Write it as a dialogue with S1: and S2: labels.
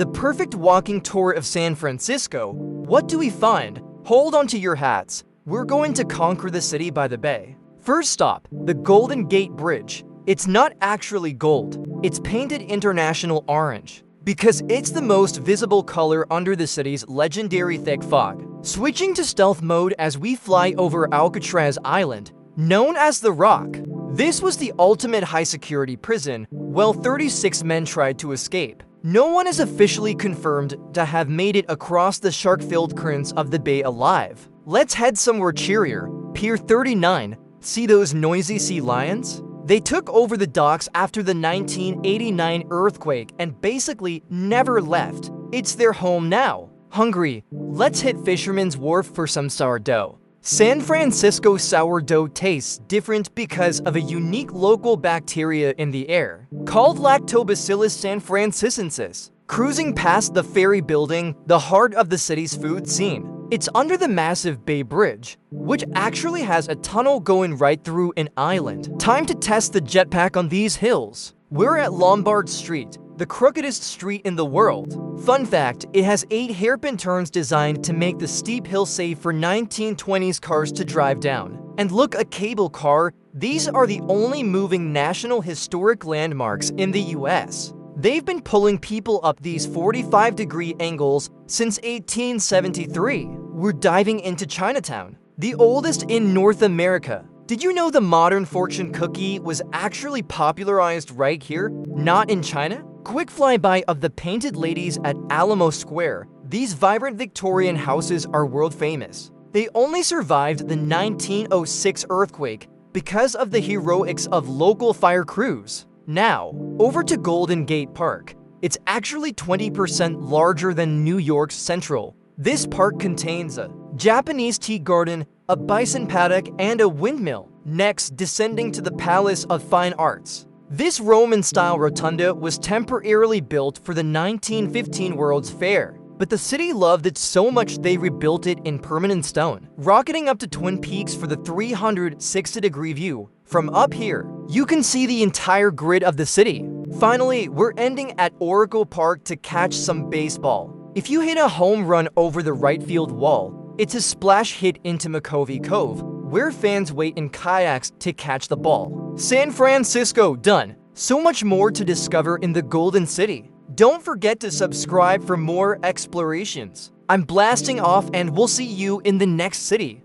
S1: The perfect walking tour of San Francisco. What do we find? Hold on to your hats. We're going to conquer the city by the bay. First stop, the Golden Gate Bridge. It's not actually gold. It's painted international orange because it's the most visible color under the city's legendary thick fog. Switching to stealth mode as we fly over Alcatraz Island, known as the Rock. This was the ultimate high-security prison, while 36 men tried to escape. No one is officially confirmed to have made it across the shark-filled currents of the bay alive. Let's head somewhere cheerier. Pier 39. See those noisy sea lions? They took over the docks after the 1989 earthquake and basically never left. It's their home now. Hungry? Let's hit Fisherman's Wharf for some sourdough. San Francisco sourdough tastes different because of a unique local bacteria in the air, called Lactobacillus sanfrancisensis. Cruising past the Ferry building, the heart of the city's food scene. It's under the massive Bay Bridge, which actually has a tunnel going right through an island. Time to test the jetpack on these hills. We're at Lombard Street, the crookedest street in the world. Fun fact, it has 8 hairpin turns designed to make the steep hill safe for 1920s cars to drive down. And look, a cable car. These are the only moving National Historic Landmarks in the US. They've been pulling people up these 45-degree angles since 1873. We're diving into Chinatown, the oldest in North America. Did you know the modern fortune cookie was actually popularized right here, not in China? Quick flyby of the painted ladies at Alamo Square. These vibrant Victorian houses are world famous. They only survived the 1906 earthquake because of the heroics of local fire crews. Now, over to Golden Gate Park. It's actually 20% larger than New York's Central. This park contains a Japanese tea garden, a bison paddock, and a windmill. Next, descending to the Palace of Fine Arts. This Roman-style rotunda was temporarily built for the 1915 World's Fair, but the city loved it so much they rebuilt it in permanent stone, rocketing up to Twin Peaks for the 360-degree view. From up here, you can see the entire grid of the city. Finally, we're ending at Oracle Park to catch some baseball. If you hit a home run over the right field wall, it's a splash hit into McCovey Cove, where fans wait in kayaks to catch the ball. San Francisco done. So much more to discover in the Golden City. Don't forget to subscribe for more explorations. I'm blasting off and we'll see you in the next city.